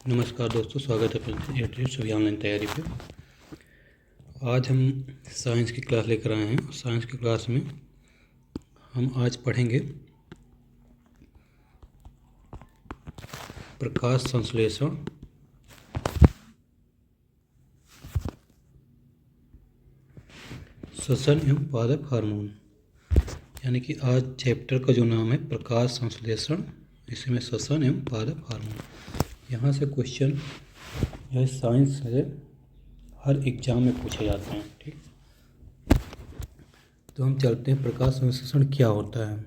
नमस्कार दोस्तों, स्वागत है फिर से सभी ऑनलाइन तैयारी पे। आज हम साइंस की क्लास लेकर आए हैं। साइंस की क्लास में हम आज पढ़ेंगे प्रकाश संश्लेषण, श्वसन एवं पादप हार्मोन। यानी कि आज चैप्टर का जो नाम है प्रकाश संश्लेषण, इसमें श्वसन एवं पादप हार्मोन। यहाँ से क्वेश्चन यह साइंस से हर एग्जाम में पूछे जाते हैं। ठीक, तो हम चलते हैं प्रकाश संश्लेषण क्या होता है।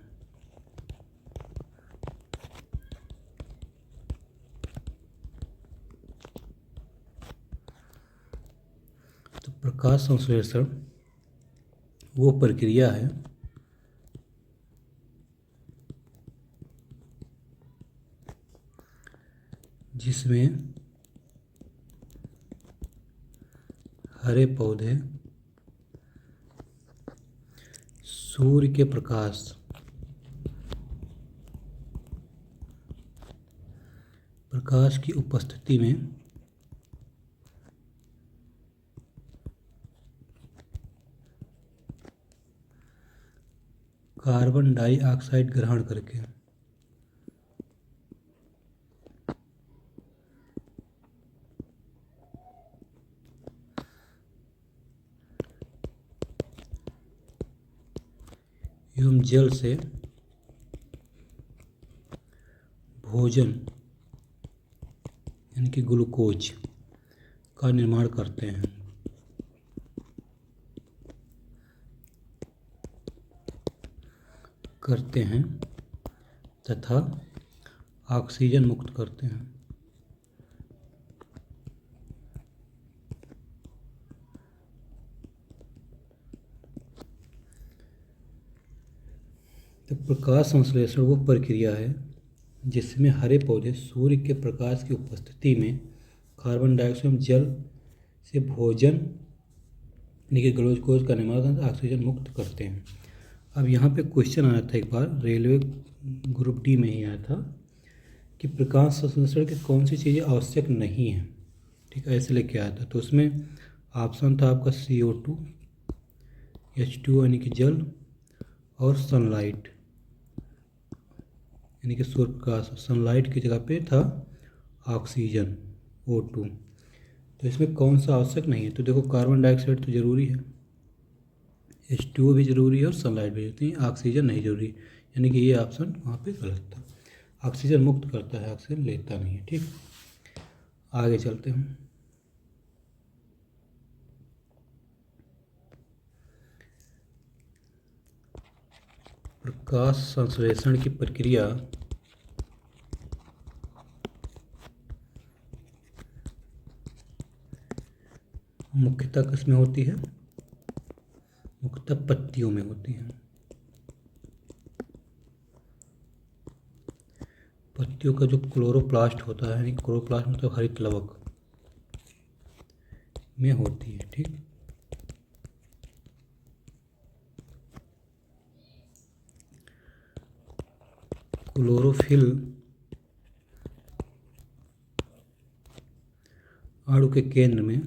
तो प्रकाश संश्लेषण वो प्रक्रिया है जिसमें हरे पौधे सूर्य के प्रकाश की उपस्थिति में कार्बन डाइऑक्साइड ग्रहण करके एवं जल से भोजन यानी कि ग्लूकोज का निर्माण करते हैं तथा ऑक्सीजन मुक्त करते हैं। तो प्रकाश संश्लेषण वो प्रक्रिया है जिसमें हरे पौधे सूर्य के प्रकाश की उपस्थिति में कार्बन डाइऑक्साइड जल से भोजन यानी कि ग्लूकोज का निर्माण करके ऑक्सीजन मुक्त करते हैं। अब यहाँ पे क्वेश्चन आया था, एक बार रेलवे ग्रुप डी में ही आया था कि प्रकाश संश्लेषण की कौन सी चीज़ें आवश्यक नहीं हैं। ठीक है, ऐसे लेके आया था। तो उसमें ऑप्शन था आपका CO2, H2O यानी कि जल, और सनलाइट यानी कि सूर्य प्रकाश। सनलाइट की जगह पे था ऑक्सीजन O2। तो इसमें कौन सा आवश्यक नहीं है? तो देखो, कार्बन डाइऑक्साइड तो ज़रूरी है, H2O भी ज़रूरी है और सनलाइट भी जरूरी है, ऑक्सीजन नहीं ज़रूरी। यानी कि ये ऑप्शन वहाँ पे गलत था। ऑक्सीजन मुक्त करता है, ऑक्सीजन लेता नहीं है। ठीक, आगे चलते हैं। प्रकाश संश्लेषण की प्रक्रिया मुख्यतः किसमें होती है? मुख्यतः पत्तियों में होती है। पत्तियों का जो क्लोरोप्लास्ट होता है, यानी क्लोरोप्लास्ट मतलब हरित लवक में होती है। ठीक, क्लोरोफिल अणु के केंद्र में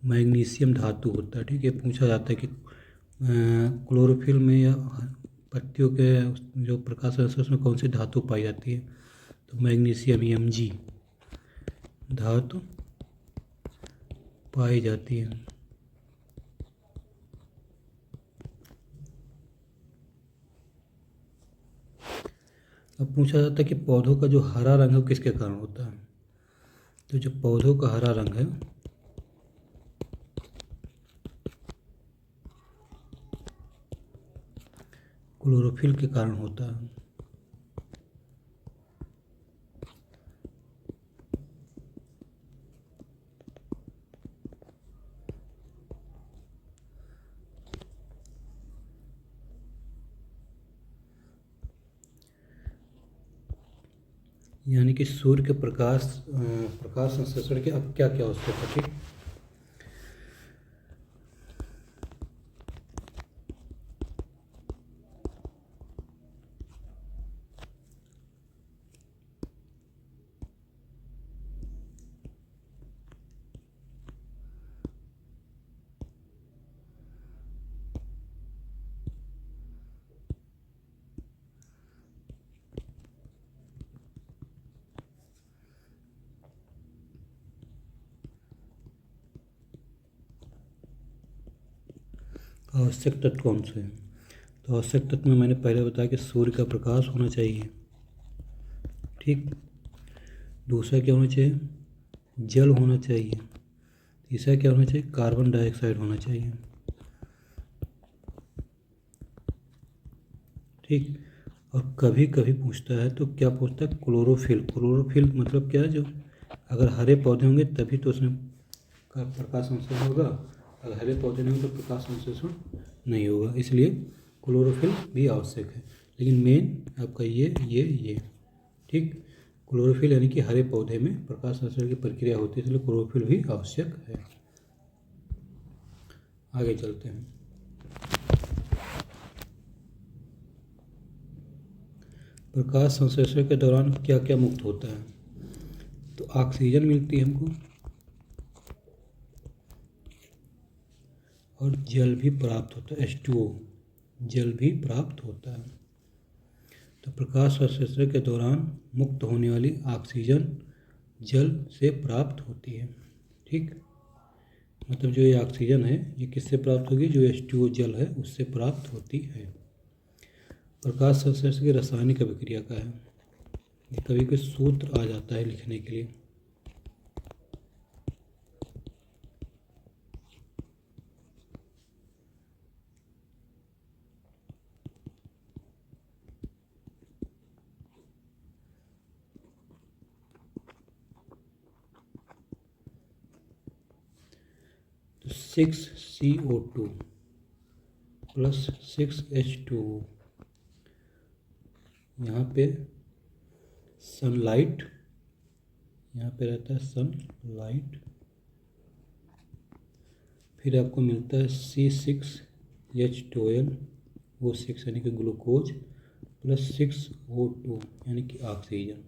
मैग्नीशियम धातु होता है। ठीक है, पूछा जाता है कि क्लोरोफिल में या पत्तियों के जो प्रकाश संश्लेषण में कौन सी धातु पाई जाती है? तो मैग्नीशियम Mg धातु पाई जाती है। अब पूछा जाता है कि पौधों का जो हरा रंग है वो किसके कारण होता है? तो जो पौधों का हरा रंग है क्लोरोफिल के कारण होता है। यानी कि सूर्य के प्रकाश संश्लेषण के अब क्या क्या आवश्यक है? ठीक, आवश्यक तत्व कौन से हैं? तो आवश्यक तत्व में मैंने पहले बताया कि सूर्य का प्रकाश होना चाहिए, ठीक। दूसरा क्या होना चाहिए? जल होना चाहिए। तीसरा क्या होना चाहिए? कार्बन डाइऑक्साइड होना चाहिए, ठीक। और कभी कभी पूछता है तो क्या पूछता है? क्लोरोफिल। क्लोरोफिल मतलब क्या है? जो अगर हरे पौधे होंगे तभी तो उसमें का प्रकाश संश्लेषण होगा, अगर हरे पौधे नहीं होंगे तो प्रकाश संश्लेषण नहीं होगा, इसलिए क्लोरोफिल भी आवश्यक है। लेकिन मेन आपका ये ठीक। क्लोरोफिल यानी कि हरे पौधे में प्रकाश संश्लेषण की प्रक्रिया होती है, इसलिए क्लोरोफिल भी आवश्यक है। आगे चलते हैं। प्रकाश संश्लेषण के दौरान क्या क्या मुक्त होता है? तो ऑक्सीजन मिलती है हमको और जल भी प्राप्त होता है, H2O, जल भी प्राप्त होता है। तो प्रकाश संश्लेषण के दौरान मुक्त होने वाली ऑक्सीजन जल से प्राप्त होती है, ठीक। मतलब जो ये ऑक्सीजन है ये किससे प्राप्त होगी? जो H2O जल है उससे प्राप्त होती है। प्रकाश संश्लेषण की रासायनिक अभिक्रिया का है, ये कभी कोई सूत्र आ जाता है लिखने के लिए। तो 6CO2 प्लस 6H2O, यहाँ पे सनलाइट, यहाँ पे रहता है सनलाइट, फिर आपको मिलता है C6H12O6 यानी कि ग्लूकोज प्लस 6O2 यानी कि ऑक्सीजन।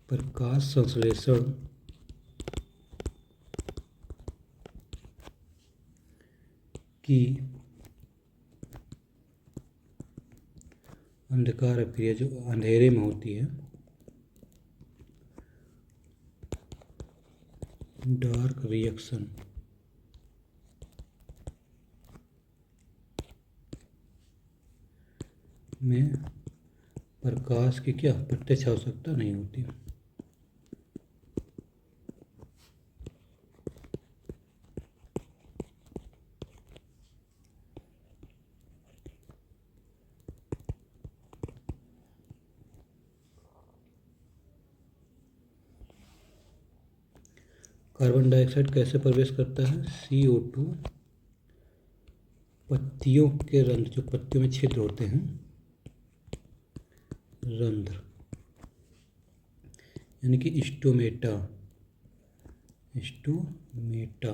प्रकाश संश्लेषण की अंधकार अभिक्रिया जो अंधेरे में होती है, डार्क रिएक्शन, में प्रकाश की क्या प्रत्यक्ष आवश्यकता नहीं होती। कार्बन डाइऑक्साइड कैसे प्रवेश करता है? CO2 पत्तियों के रंध्र, जो पत्तियों में छिद्र होते हैं, रंध्र यानी कि स्टोमेटा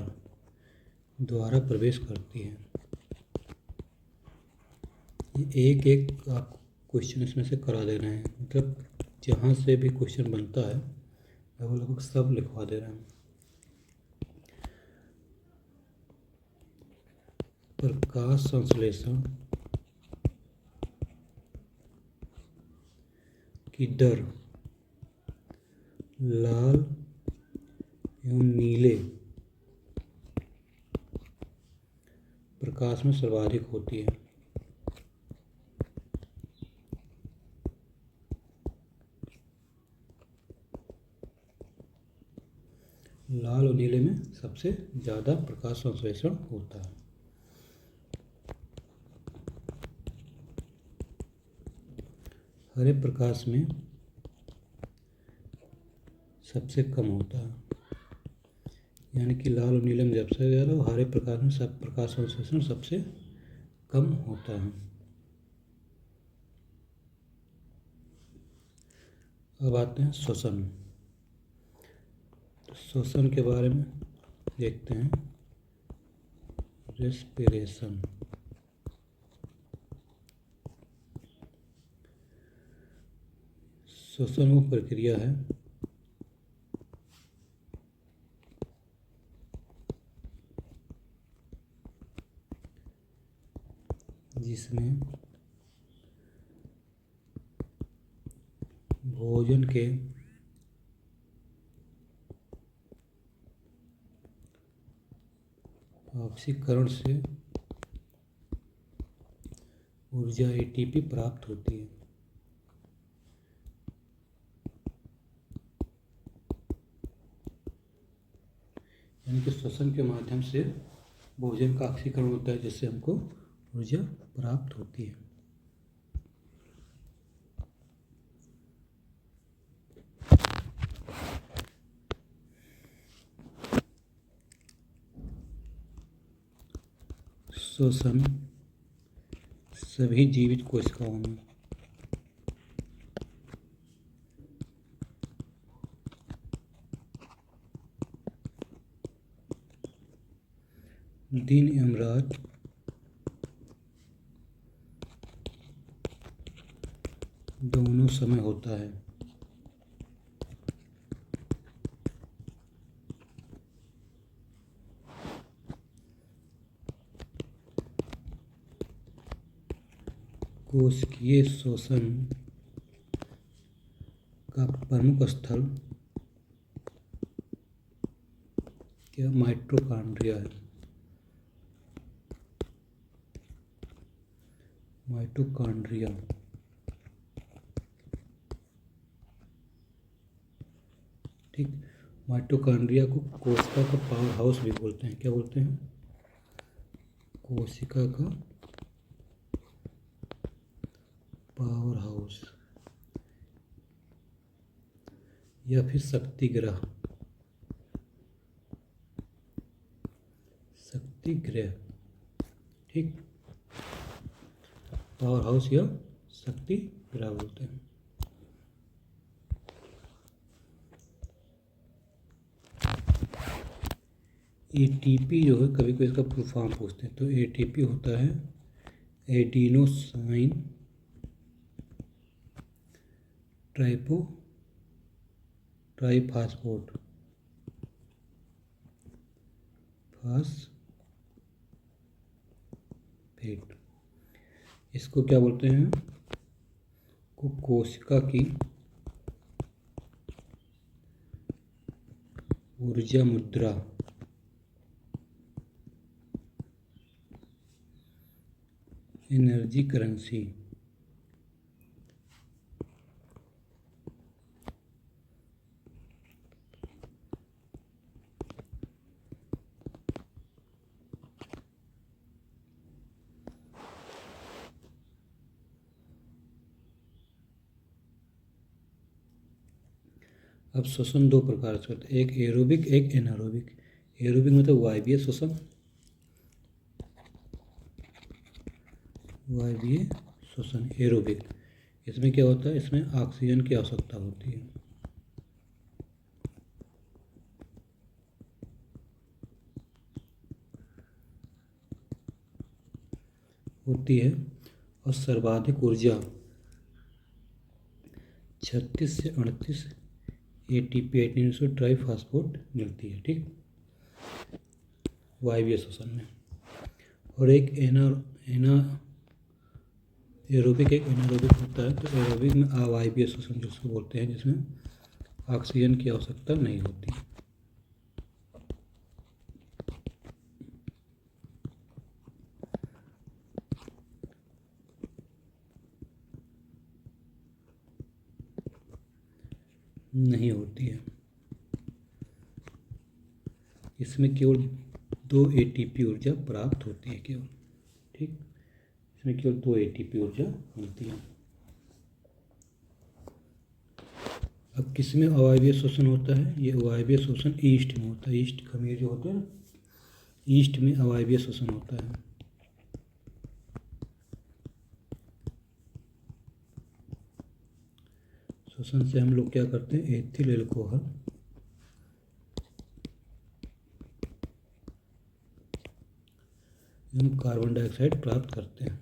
द्वारा प्रवेश करती है। ये एक एक आप क्वेश्चन इसमें से करा दे रहे हैं, मतलब जहाँ से भी क्वेश्चन बनता है लगभग सब लिखवा दे रहे हैं। प्रकाश संश्लेषण की दर लाल एवं नीले प्रकाश में सर्वाधिक होती है। लाल और नीले में सबसे ज़्यादा प्रकाश संश्लेषण होता है। हरे प्रकाश में सबसे कम होता है, यानी कि लाल और नीले में सबसे ज़्यादा और हरे प्रकाश में सब प्रकाश संश्लेषण सबसे कम होता है। अब आते हैं श्वसन। तो श्वसन के बारे में देखते हैं। रेस्पिरेशन, श्वसन वो प्रक्रिया है जिसमें भोजन के ऑक्सीकरण से ऊर्जा एटीपी प्राप्त होती है। यानी कि श्वसन के माध्यम से भोजन का ऑक्सीकरण होता है, जिससे हमको ऊर्जा प्राप्त होती है। श्वसन सभी जीवित कोशिकाओं में दिन एवं रात दोनों समय होता है। कोशिकीय श्वसन का प्रमुख स्थल क्या माइटोकॉन्ड्रिया है। माइटोकॉन्ड्रिया ठीक। माइटोकॉन्ड्रिया को कोशिका का पावर हाउस भी बोलते हैं। क्या बोलते हैं? कोशिका का पावर हाउस या फिर शक्तिगृह। शक्तिगृह ठीक, पावर हाउस या शक्तिगृह बोलते हैं। एटीपी जो है, कभी कभी इसका फुल फॉर्म पूछते हैं, तो एटीपी होता है एडिनोसाइन ट्राइफास्फेट इसको क्या बोलते हैं? को कोशिका की ऊर्जा मुद्रा एनर्जी करेंसी। अब श्वसन दो प्रकार से होता है, एक एरोबिक एक एनारोबिक। एरोबिक मतलब वायवीय श्वसन, वायवीय श्वसन एरोबिक। इसमें क्या होता है? इसमें ऑक्सीजन की आवश्यकता होती है। और सर्वाधिक ऊर्जा 36 से 38 एटीपी एडिनोसाइन ट्राइफास्फेट मिलती है। ठीक, वायवीय श्वसन में। और एक एरोबिक एक एनारोबिक होता है। तो एरोबिक में अवायवीय श्वसन जिसको बोलते हैं, जिसमें ऑक्सीजन की आवश्यकता नहीं होती। नहीं होती है। इसमें केवल 2 एटीपी ऊर्जा प्राप्त होती है केवल। ठीक, इसमें केवल 2 एटीपी ऊर्जा मिलती है। अब किसमें अवायवीय श्वसन होता है? ये अवायवीय श्वसन ईस्ट में होता है। ईस्ट खमीर जो होते हैं, ईस्ट में अवायवीय श्वसन होता है। श्वसन से हम लोग क्या करते हैं? एथिल एल्कोहल हम कार्बन डाइऑक्साइड प्राप्त करते हैं।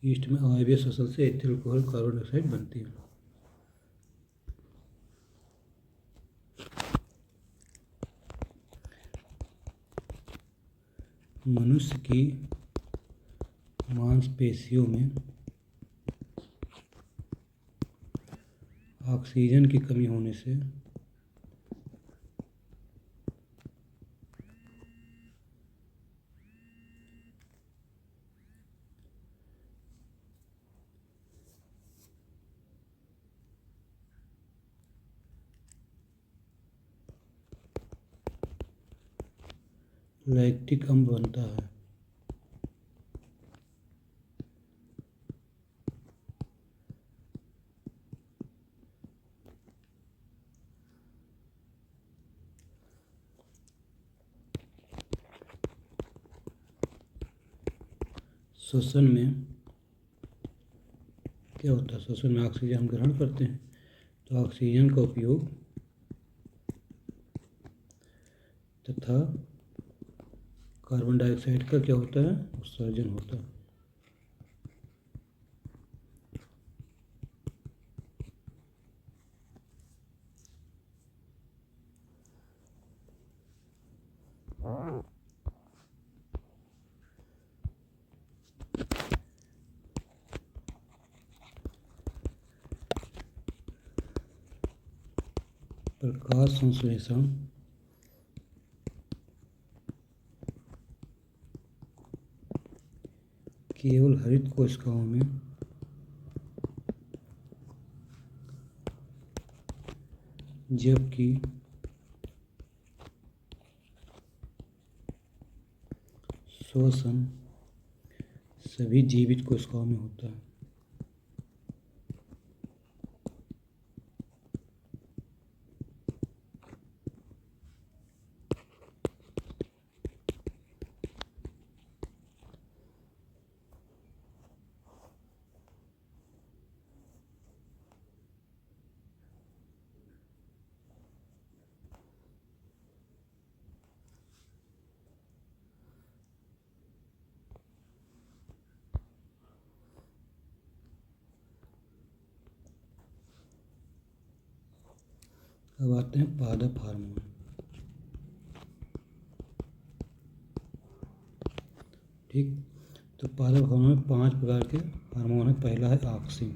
ईस्ट में अवायवीय श्वसन से एथिल एल्कोहल कार्बन डाइऑक्साइड बनती है। मनुष्य की मांसपेशियों में ऑक्सीजन की कमी होने से लैक्टिक अम्ल बनता है। श्वसन में क्या होता है? श्वसन में ऑक्सीजन हम ग्रहण करते हैं, तो ऑक्सीजन का उपयोग तथा कार्बन डाइऑक्साइड का क्या होता है? उत्सर्जन होता है। प्रकाश संश्लेषण केवल हरित कोशिकाओं में जबकि श्वसन सभी जीवित कोशिकाओं में होता है। अब आते हैं पादप हार्मोन। ठीक, तो पादप हार्मोन में 5 प्रकार के हार्मोन है। पहला है ऑक्सिन।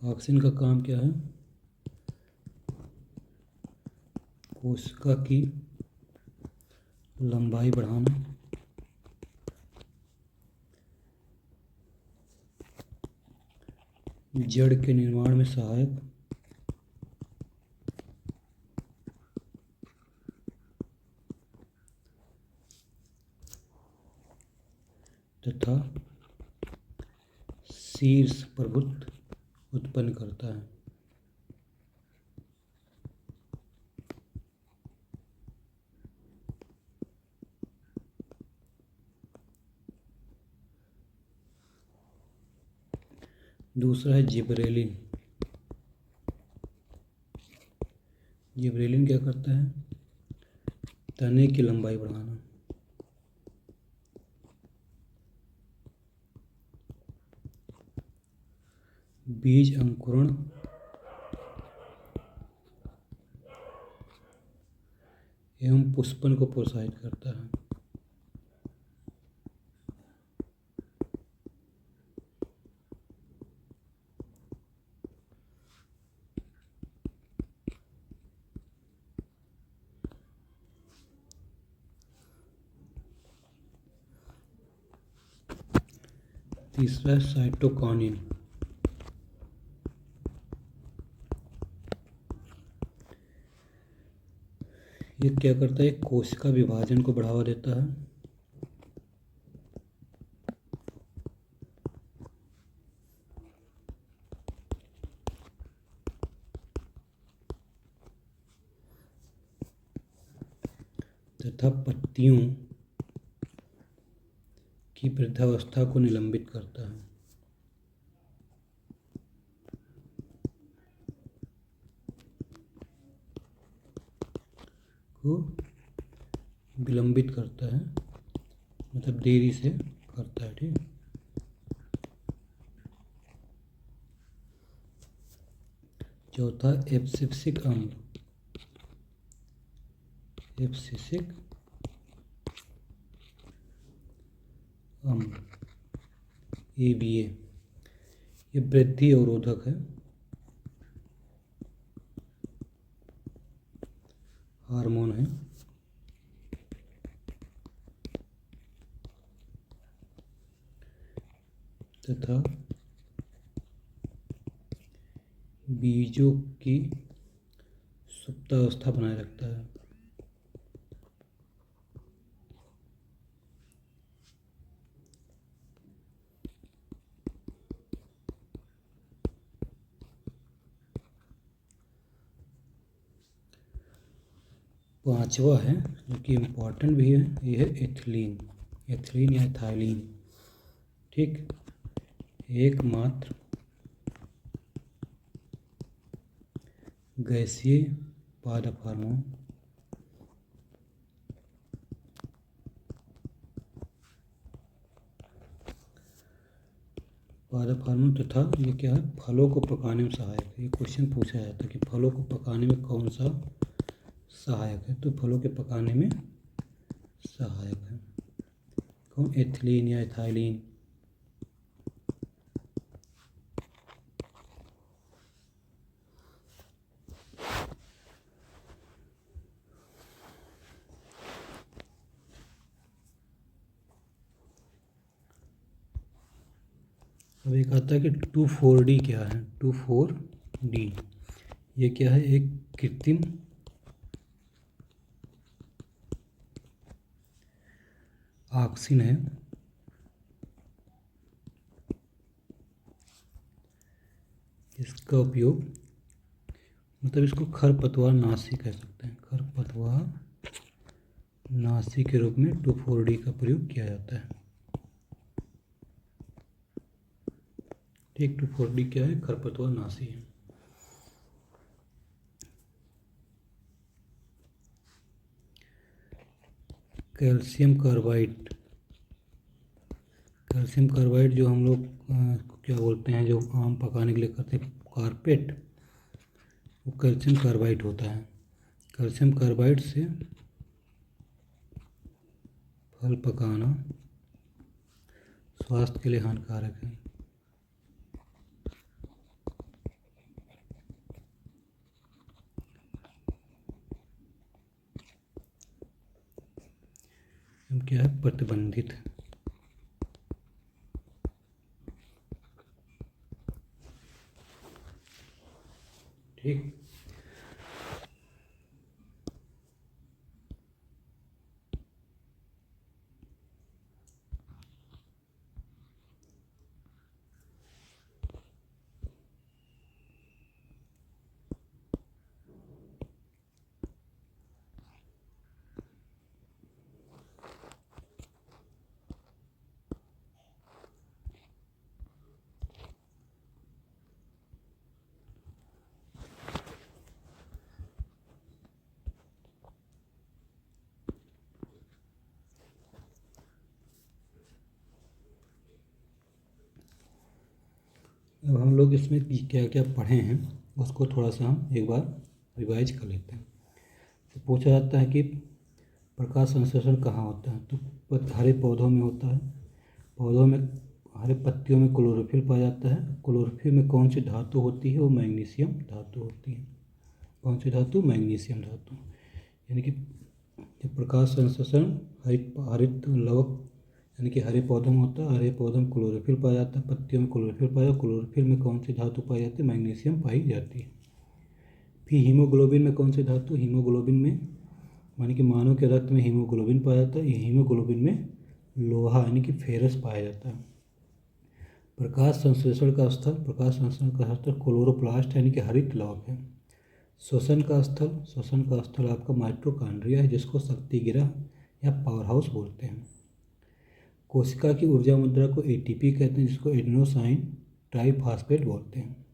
ऑक्सिन का काम क्या है? कोशिका की लंबाई बढ़ाना, जड़ के निर्माण में सहायक, तथा शीर्ष प्रभुत्व उत्पन्न करता है। दूसरा है जिबरेलिन। जिबरेलिन क्या करता है? तने की लंबाई बढ़ाना, बीज अंकुरण एवं पुष्पन को प्रोत्साहित करता है। तीसरा है साइटोकाइनिन। ये क्या करता है? कोशिका विभाजन को बढ़ावा देता है, तथा पत्तियों की वृद्धावस्था को निलंबित करता है। को विलंबित करता है, मतलब देरी से करता है। ठीक, चौथा एब्सिसिक अम्ल। एब्सिसिक अम्ल ABA, ये वृद्धि अवरोधक है, हार्मोन है। तथा बीजों की सुप्तावस्था बनाए रखता है। पांचवा है जो कि इम्पॉर्टेंट भी है, ये है एथिलीन, एथिलीन या एथाइलीन। ठीक, एकमात्र गैसीय पादप हार्मोन तथा ये क्या है, फलों को पकाने में सहायक है। ये क्वेश्चन पूछा जाता है कि फलों को पकाने में कौन सा सहायक है, तो फलों के पकाने में सहायक है कौन, एथिलीन या एथाइलीन। अब एक आता है कि 2,4-D क्या है। 2,4-D ये क्या है, एक कृत्रिम ऑक्सिन है। इसका उपयोग मतलब इसको खरपतवार नाशी कह सकते हैं, खरपतवार नाशी के रूप में 2,4-D का प्रयोग किया जाता है। ठीक, 2,4-D क्या है, खरपतवार नाशी है। कैल्शियम कार्बाइड, कैल्शियम कार्बाइड जो हम लोग क्या बोलते हैं, जो आम पकाने के लिए करते हैं कारपेट, वो कैल्शियम कार्बाइड होता है। कैल्शियम कार्बाइड से फल पकाना स्वास्थ्य के लिए हानिकारक है। क्या है, प्रतिबंधित है। ठीक, अब हम लोग इसमें क्या क्या पढ़े हैं उसको थोड़ा सा हम एक बार रिवाइज कर लेते हैं। तो पूछा जाता है कि प्रकाश संश्लेषण कहाँ होता है, तो हरे पौधों में होता है। पौधों में हरे पत्तियों में क्लोरोफिल पाया जाता है। क्लोरोफिल में कौन सी धातु होती है, वो मैग्नीशियम धातु होती है। कौन सी धातु, मैग्नीशियम धातु। यानी कि जब प्रकाश संश्लेषण हरित लवक यानी कि हरे पौधों में होता है, हरे पौधों में क्लोरोफिल पाया जाता है, पत्तियों में क्लोरोफिल पाया जाता है। क्लोरोफिल में कौन सी धातु पाई जाती है, मैग्नीशियम पाई जाती है। फिर हीमोग्लोबिन में कौन सी धातु, हीमोग्लोबिन में माने कि मानव के रक्त में हीमोग्लोबिन पाया जाता है। हीमोग्लोबिन में लोहा यानी कि फेरस पाया जाता है। प्रकाश संश्लेषण का स्थल क्लोरोप्लास्ट यानी कि हरित लवक है। श्वसन का स्थल आपका माइटोकॉन्ड्रिया है, जिसको शक्ति गिरह या पावर हाउस बोलते हैं। कोशिका की ऊर्जा मुद्रा को ATP कहते हैं, जिसको एडेनोसाइन ट्राइफॉस्फेट बोलते हैं।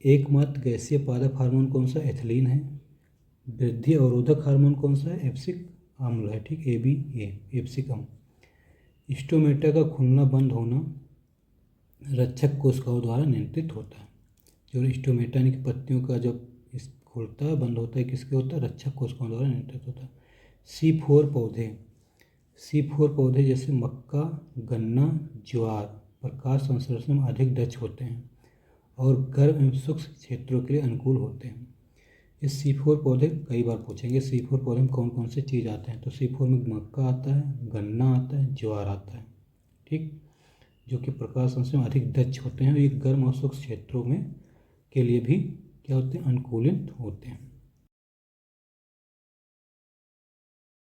एकमात्र गैसीय पादप हार्मोन कौन सा, एथिलीन है। वृद्धि अवरोधक हार्मोन कौन सा है, एब्सिक अम्ल है। ठीक, ABA, एब्सिक अम्ल। स्टोमेटा का खुलना बंद होना रक्षक कोशिकाओं द्वारा नियंत्रित होता है। जो स्टोमेटा यानी कि पत्तियों का जब खुलता है बंद होता है, किसके होता है, रक्षक कोशिकाओं द्वारा नियंत्रित होता है। C4 पौधे, C4 पौधे जैसे मक्का, गन्ना, ज्वार प्रकाश संश्लेषण में अधिक दक्ष होते हैं और गर्म एवं शुष्क क्षेत्रों के लिए अनुकूल होते हैं। ये C4 पौधे कई बार पूछेंगे, C4 पौधे में कौन कौन से चीज़ आते हैं, तो C4 में मक्का आता है, गन्ना आता है, ज्वार आता है, ठीक, जो कि प्रकाश संश्लेषण में अधिक दक्ष होते हैं और ये गर्म और शुष्क क्षेत्रों में के लिए भी क्या होते हैं, अनुकूलित होते हैं।